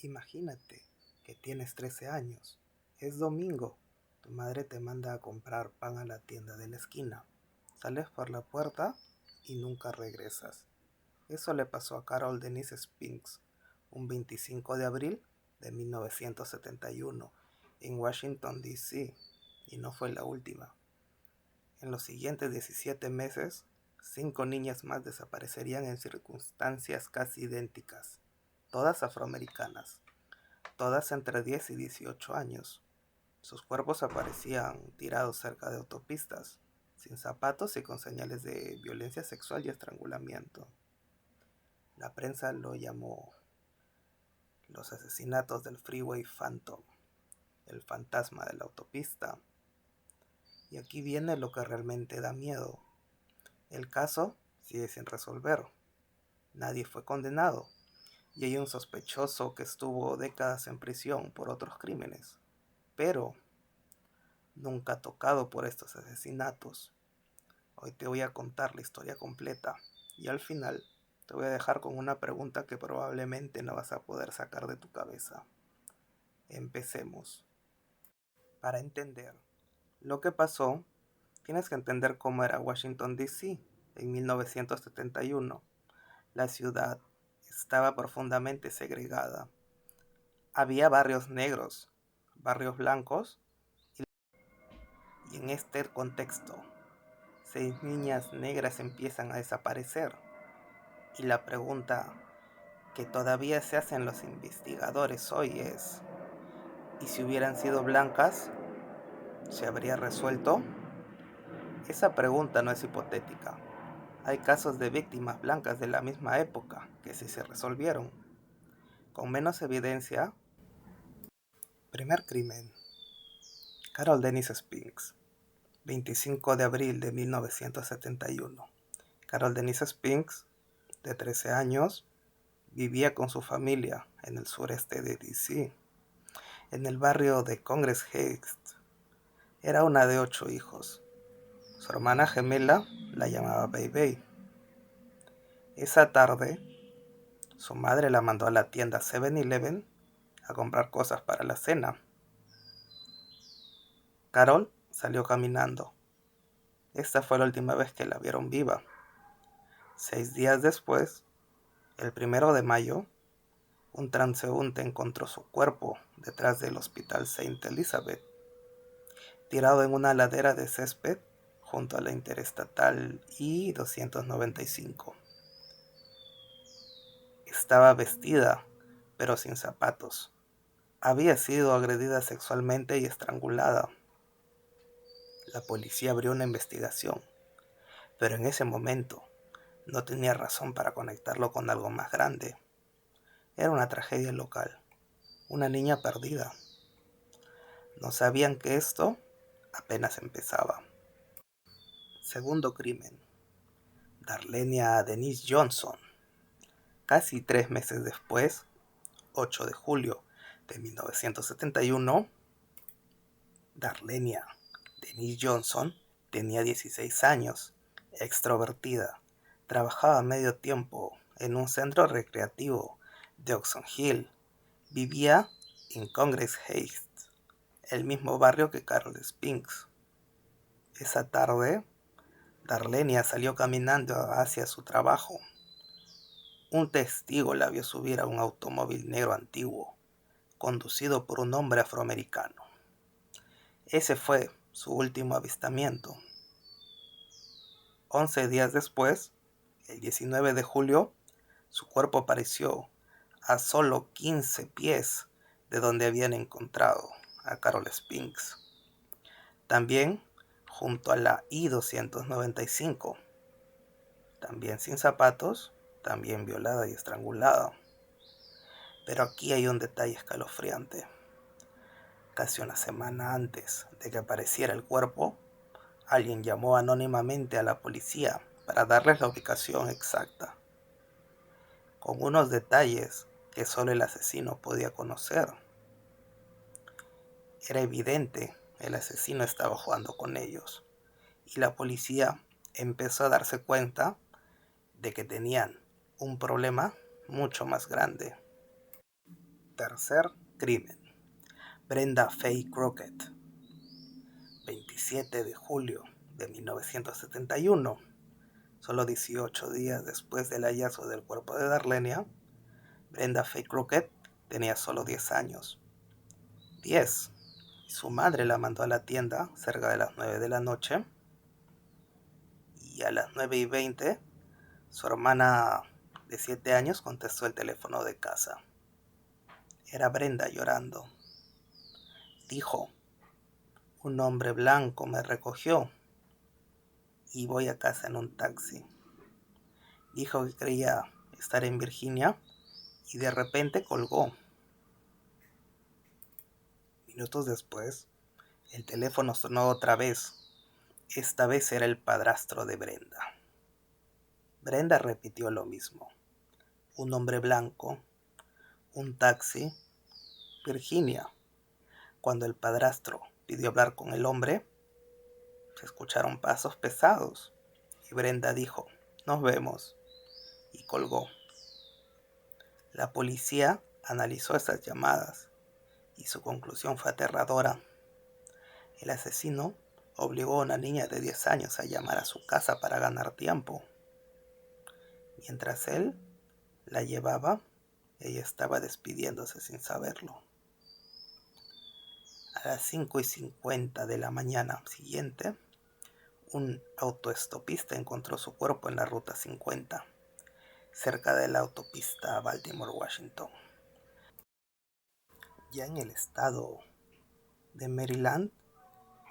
Imagínate que tienes 13 años. Es domingo. Tu madre te manda a comprar pan a la tienda de la esquina. Sales por la puerta y nunca regresas. Eso le pasó a Carol Denise Spinks un 25 de abril de 1971 en Washington, D.C. y no fue la última. En los siguientes 17 meses, 5 niñas más desaparecerían en circunstancias casi idénticas, todas afroamericanas, todas entre 10 y 18 años. Sus cuerpos aparecían tirados cerca de autopistas, sin zapatos y con señales de violencia sexual y estrangulamiento. La prensa lo llamó los asesinatos del Freeway Phantom, el fantasma de la autopista. Y aquí viene lo que realmente da miedo. El caso sigue sin resolver. Nadie fue condenado y hay un sospechoso que estuvo décadas en prisión por otros crímenes, pero nunca tocado por estos asesinatos. Hoy te voy a contar la historia completa y al final te voy a dejar con una pregunta que probablemente no vas a poder sacar de tu cabeza. Empecemos. Para entender lo que pasó, tienes que entender cómo era Washington, D.C. en 1971. La ciudad estaba profundamente segregada. Había barrios negros, barrios blancos y en este contexto, 6 niñas negras empiezan a desaparecer. Y la pregunta que todavía se hacen los investigadores hoy es, ¿y si hubieran sido blancas? ¿Se habría resuelto? Esa pregunta no es hipotética. Hay casos de víctimas blancas de la misma época que sí se resolvieron. Con menos evidencia. Primer crimen. Carol Denise Spinks, 25 de abril de 1971. Carol Denise Spinks, de 13 años, vivía con su familia en el sureste de D.C., en el barrio de Congress Heights. Era una de 8 hijos. Su hermana gemela la llamaba Baby. Esa tarde, su madre la mandó a la tienda 7-Eleven a comprar cosas para la cena. Carol salió caminando. Esta fue la última vez que la vieron viva. 6 días después, el 1 de mayo, un transeúnte encontró su cuerpo detrás del Hospital Saint Elizabeth, tirado en una ladera de césped junto a la Interestatal I-295. Estaba vestida, pero sin zapatos. Había sido agredida sexualmente y estrangulada. La policía abrió una investigación, pero en ese momento no tenía razón para conectarlo con algo más grande. Era una tragedia local, una niña perdida. No sabían que esto apenas empezaba. Segundo crimen. Darlenia Denise Johnson. Casi 3 meses después, 8 de julio de 1971, Darlenia Denise Johnson tenía 16 años, extrovertida, trabajaba medio tiempo en un centro recreativo de Oxon Hill, vivía en Congress Heights, el mismo barrio que Carol Spinks. Esa tarde, Darlenia salió caminando hacia su trabajo. Un testigo la vio subir a un automóvil negro antiguo, conducido por un hombre afroamericano. Ese fue su último avistamiento. 11 días después, el 19 de julio, su cuerpo apareció a solo 15 pies de donde habían encontrado a Carol Spinks. También junto a la I-295, también sin zapatos, también violada y estrangulada. Pero aquí hay un detalle escalofriante. Casi una semana antes de que apareciera el cuerpo, alguien llamó anónimamente a la policía para darles la ubicación exacta, con unos detalles que solo el asesino podía conocer. Era evidente, el asesino estaba jugando con ellos, y la policía empezó a darse cuenta de que tenían un problema mucho más grande. Tercer crimen. Brenda Faye Crockett. 27 de julio de 1971. Solo 18 días después del hallazgo del cuerpo de Darlenia, Brenda Faye Crockett tenía solo 10 años. 10. Y su madre la mandó a la tienda cerca de las 9 de la noche. Y a las 9:20, su hermana de 7 años contestó el teléfono de casa. Era Brenda llorando. Dijo: un hombre blanco me recogió y voy a casa en un taxi. Dijo que creía estar en Virginia y de repente colgó. Minutos después, el teléfono sonó otra vez. Esta vez era el padrastro de Brenda. Brenda repitió lo mismo. Un hombre blanco, un taxi, Virginia. Cuando el padrastro pidió hablar con el hombre, se escucharon pasos pesados y Brenda dijo: nos vemos, y colgó. La policía analizó esas llamadas y su conclusión fue aterradora. El asesino obligó a una niña de 10 años a llamar a su casa para ganar tiempo. Mientras él la llevaba, ella estaba despidiéndose sin saberlo. A las 5:50 de la mañana siguiente, un autoestopista encontró su cuerpo en la ruta 50, cerca de la autopista Baltimore-Washington. Ya en el estado de Maryland,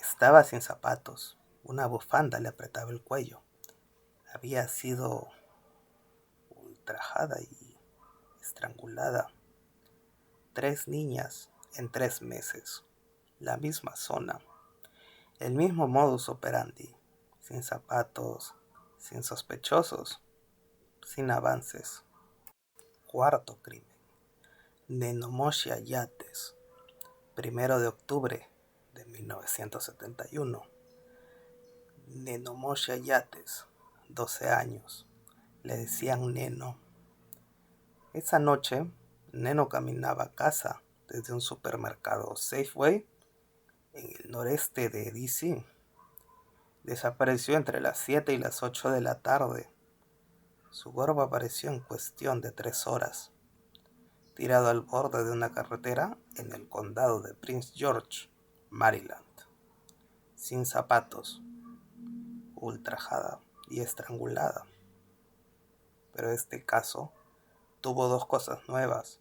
estaba sin zapatos. Una bufanda le apretaba el cuello. Había sido ultrajada y estrangulada. 3 niñas en 3 meses. La misma zona. El mismo modus operandi. Sin zapatos, sin sospechosos, sin avances. Cuarto crimen. Nenomosha Yates. 1 de octubre de 1971. Nenomosha Yates, 12 años. Le decían Neno. Esa noche, Neno caminaba a casa desde un supermercado Safeway en el noreste de DC. Desapareció entre las 7 y las 8 de la tarde. Su cuerpo apareció en cuestión de 3 horas, tirado al borde de una carretera en el condado de Prince George, Maryland. Sin zapatos, ultrajada y estrangulada. Pero este caso tuvo 2 cosas nuevas.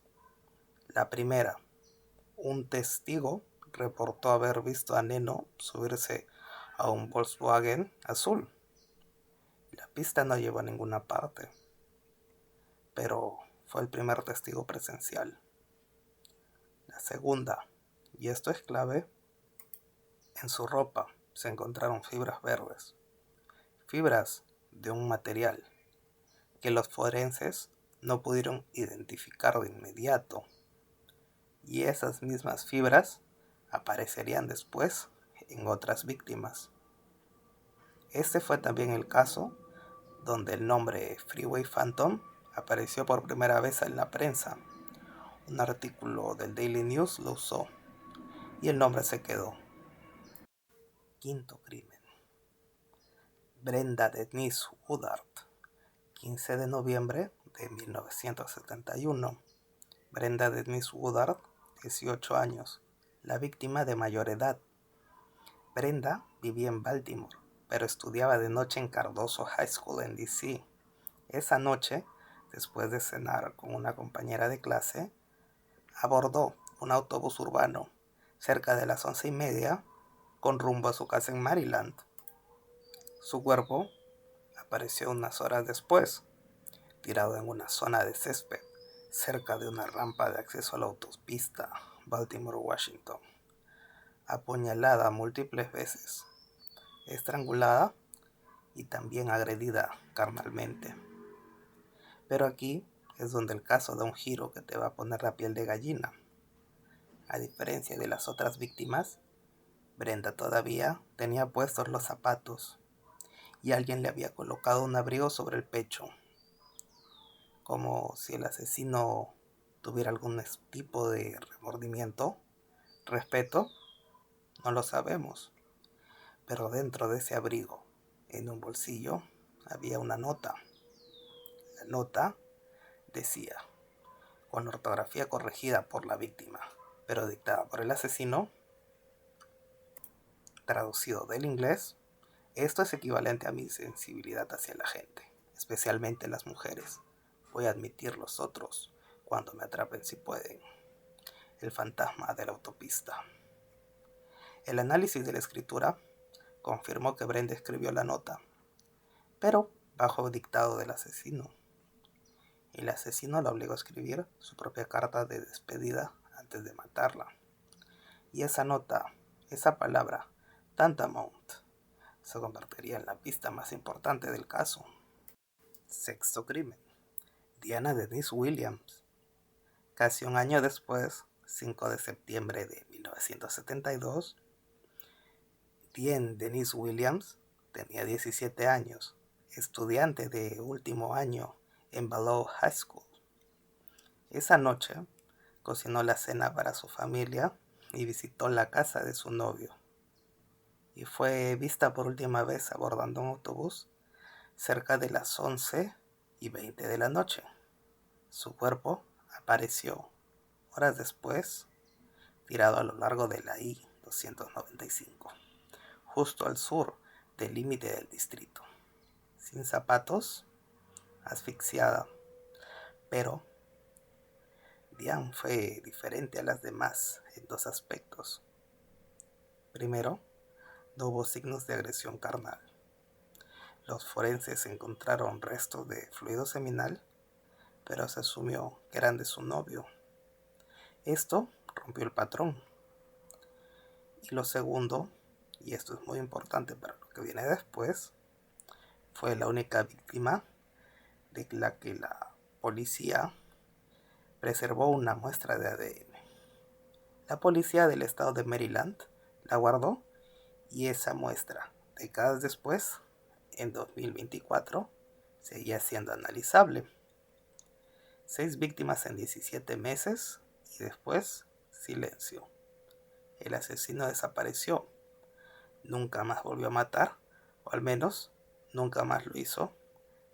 La primera, un testigo reportó haber visto a Neno subirse a un Volkswagen azul. La pista no llevó a ninguna parte, pero fue el primer testigo presencial. La segunda, y esto es clave, en su ropa se encontraron fibras verdes, fibras de un material que los forenses no pudieron identificar de inmediato, y esas mismas fibras aparecerían después en otras víctimas. Este fue también el caso donde el nombre Freeway Phantom apareció por primera vez en la prensa. Un artículo del Daily News lo usó y el nombre se quedó. Quinto crimen. Brenda Denise Woodard, 15 de noviembre de 1971. Brenda Denise Woodard, 18 años, la víctima de mayor edad. Brenda vivía en Baltimore, pero estudiaba de noche en Cardozo High School en DC. Esa noche, después de cenar con una compañera de clase, abordó un autobús urbano cerca de las 11:30 con rumbo a su casa en Maryland. Su cuerpo apareció unas horas después, tirado en una zona de césped cerca de una rampa de acceso a la autopista Baltimore-Washington, apuñalada múltiples veces, estrangulada y también agredida carnalmente. Pero aquí es donde el caso da un giro que te va a poner la piel de gallina. A diferencia de las otras víctimas, Brenda todavía tenía puestos los zapatos y alguien le había colocado un abrigo sobre el pecho, como si el asesino tuviera algún tipo de remordimiento, respeto, no lo sabemos. Pero dentro de ese abrigo, en un bolsillo, había una nota. La nota decía, con ortografía corregida por la víctima, pero dictada por el asesino, traducido del inglés: esto es equivalente a mi sensibilidad hacia la gente, especialmente las mujeres. Voy a admitir los otros cuando me atrapen si pueden. El fantasma de la autopista. El análisis de la escritura confirmó que Brenda escribió la nota, pero bajo dictado del asesino. El asesino la obligó a escribir su propia carta de despedida antes de matarla. Y esa nota, esa palabra, tantamount, se convertiría en la pista más importante del caso. Sexto crimen. Diana Denise Williams. Casi un año después, 5 de septiembre de 1972, Diana Denise Williams tenía 17 años, estudiante de último año en Vallejo High School. Esa noche cocinó la cena para su familia y visitó la casa de su novio. Y fue vista por última vez abordando un autobús cerca de las 11:20 de la noche. Su cuerpo apareció horas después, tirado a lo largo de la I-295, justo al sur del límite del distrito, sin zapatos, asfixiada. Pero Diane fue diferente a las demás en dos aspectos. Primero, no hubo signos de agresión carnal. Los forenses encontraron restos de fluido seminal, pero se asumió que eran de su novio. Esto rompió el patrón. Y lo segundo, y esto es muy importante para lo que viene después, fue la única víctima de la que la policía preservó una muestra de ADN. La policía del estado de Maryland la guardó y esa muestra, décadas después, en 2024, seguía siendo analizable. 6 víctimas en 17 meses y después silencio. El asesino desapareció. Nunca más volvió a matar, o al menos nunca más lo hizo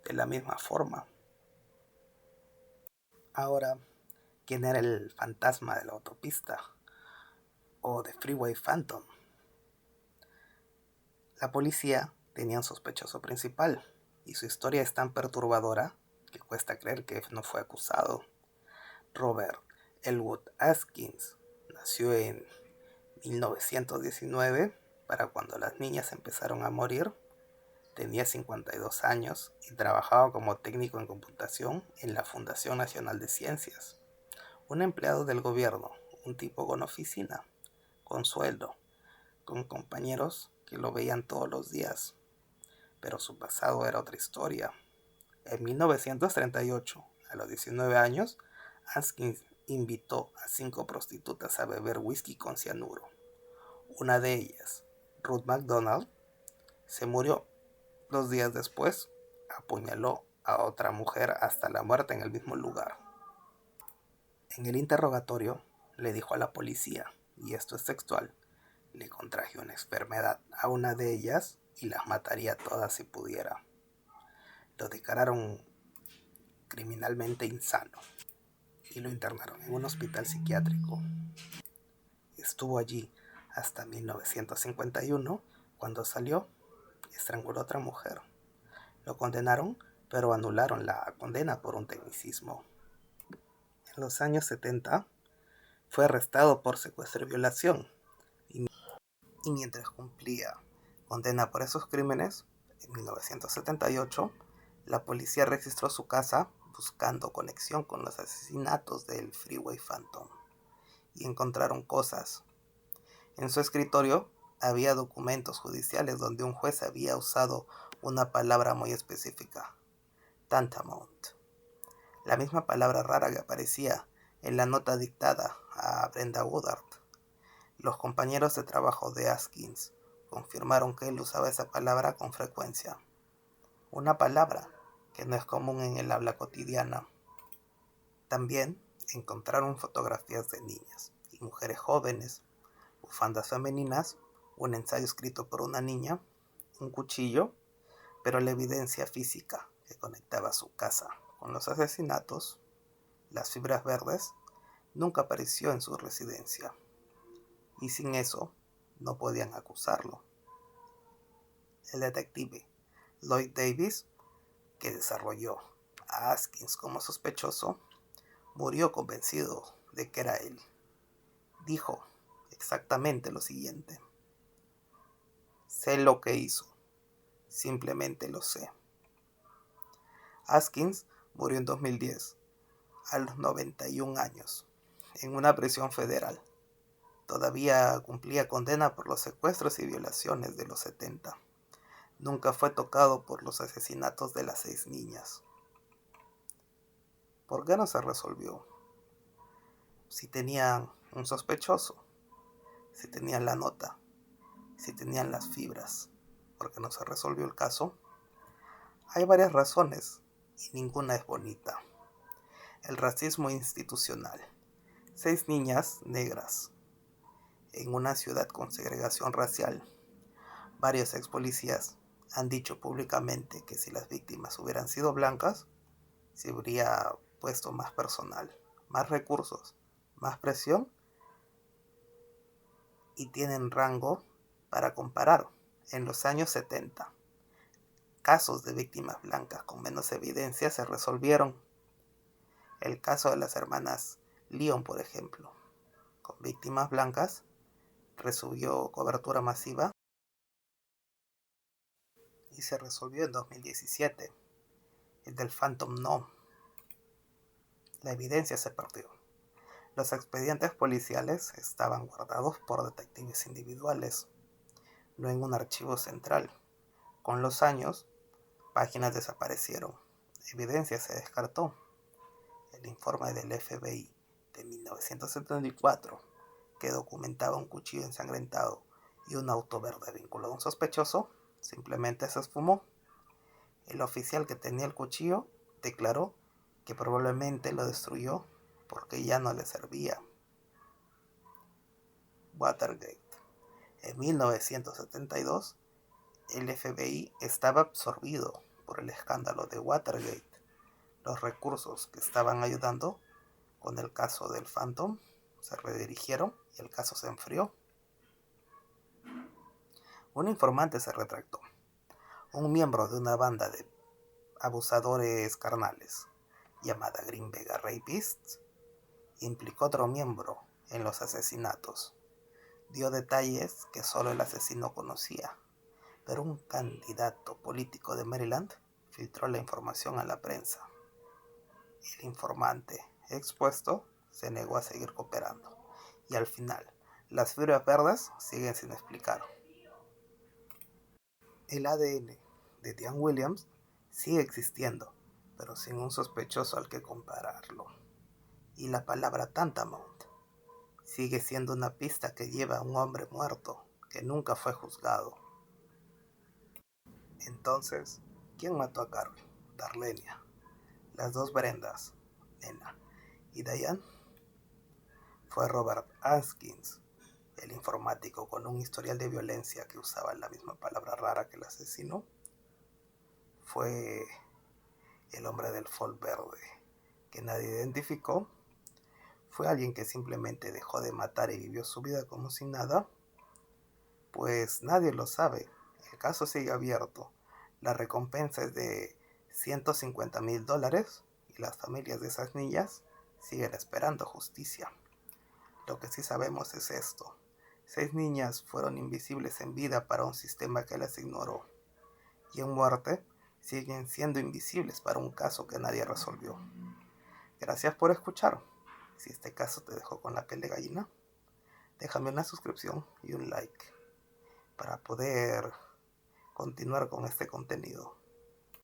de la misma forma. Ahora, ¿quién era el fantasma de la autopista o de Freeway Phantom? La policía tenía un sospechoso principal y su historia es tan perturbadora que cuesta creer que no fue acusado. Robert Elwood Askins nació en 1919, para cuando las niñas empezaron a morir. Tenía 52 años y trabajaba como técnico en computación en la Fundación Nacional de Ciencias. Un empleado del gobierno, un tipo con oficina, con sueldo, con compañeros que lo veían todos los días. Pero su pasado era otra historia. En 1938, a los 19 años, Askins invitó a 5 prostitutas a beber whisky con cianuro. Una de ellas, Ruth McDonald, se murió. 2 días después, apuñaló a otra mujer hasta la muerte en el mismo lugar. En el interrogatorio, le dijo a la policía, y esto es textual, le contagió una enfermedad a una de ellas y las mataría todas si pudiera. Lo declararon criminalmente insano y lo internaron en un hospital psiquiátrico. Estuvo allí hasta 1951, cuando salió y estranguló a otra mujer. Lo condenaron, pero anularon la condena por un tecnicismo. En los años 70 fue arrestado por secuestro y violación, y mientras cumplía condena por esos crímenes, en 1978, la policía registró su casa buscando conexión con los asesinatos del Freeway Phantom y encontraron cosas. En su escritorio había documentos judiciales donde un juez había usado una palabra muy específica, tantamount, la misma palabra rara que aparecía en la nota dictada a Brenda Woodard. Los compañeros de trabajo de Askins confirmaron que él usaba esa palabra con frecuencia, una palabra que no es común en el habla cotidiana. También encontraron fotografías de niñas y mujeres jóvenes, bufandas femeninas, un ensayo escrito por una niña, un cuchillo, pero la evidencia física que conectaba su casa con los asesinatos, las fibras verdes, nunca apareció en su residencia, y sin eso no podían acusarlo. El detective Lloyd Davis, que desarrolló a Atkins como sospechoso, murió convencido de que era él. Dijo exactamente lo siguiente: sé lo que hizo, simplemente lo sé. Atkins murió en 2010, a los 91 años, en una prisión federal. Todavía cumplía condena por los secuestros y violaciones de los 70. Nunca fue tocado por los asesinatos de las 6 niñas. ¿Por qué no se resolvió? Si tenían un sospechoso, si tenían la nota, si tenían las fibras, ¿por qué no se resolvió el caso? Hay varias razones y ninguna es bonita. El racismo institucional. 6 niñas negras en una ciudad con segregación racial. Varios ex policías han dicho públicamente que si las víctimas hubieran sido blancas, se habría puesto más personal, más recursos, más presión, y tienen rango para comparar. En los años 70, casos de víctimas blancas con menos evidencia se resolvieron. El caso de las hermanas Lyon, por ejemplo, con víctimas blancas, recibió cobertura masiva y se resolvió en 2017. El del Phantom no. La evidencia se perdió. Los expedientes policiales estaban guardados por detectives individuales, no en un archivo central. Con los años, páginas desaparecieron, evidencia se descartó. El informe del FBI de 1974, que documentaba un cuchillo ensangrentado y un auto verde vinculado a un sospechoso, simplemente se esfumó. El oficial que tenía el cuchillo declaró que probablemente lo destruyó porque ya no le servía. Watergate. En 1972, el FBI estaba absorbido por el escándalo de Watergate. Los recursos que estaban ayudando con el caso del Phantom se redirigieron y el caso se enfrió. Un informante se retractó. Un miembro de una banda de abusadores carnales llamada Green Vega Rapists implicó a otro miembro en los asesinatos. Dio detalles que solo el asesino conocía, pero un candidato político de Maryland filtró la información a la prensa. El informante expuesto se negó a seguir cooperando, y al final, las fibras verdes siguen sin explicar. El ADN de Diane Williams sigue existiendo, pero sin un sospechoso al que compararlo. Y la palabra Tantamount sigue siendo una pista que lleva a un hombre muerto que nunca fue juzgado. Entonces, ¿quién mató a Carol, Darlenia, las 2 Brendas, Nena y Diane? Fue Robert Atkins, el informático con un historial de violencia que usaba la misma palabra rara que el asesino. Fue el hombre del Ford verde que nadie identificó. Fue alguien que simplemente dejó de matar y vivió su vida como si nada. Pues nadie lo sabe. El caso sigue abierto. La recompensa es de $150,000 y las familias de esas niñas siguen esperando justicia. Lo que sí sabemos es esto: 6 niñas fueron invisibles en vida para un sistema que las ignoró, y en muerte siguen siendo invisibles para un caso que nadie resolvió. Gracias por escuchar. Si este caso te dejó con la piel de gallina, déjame una suscripción y un like para poder continuar con este contenido.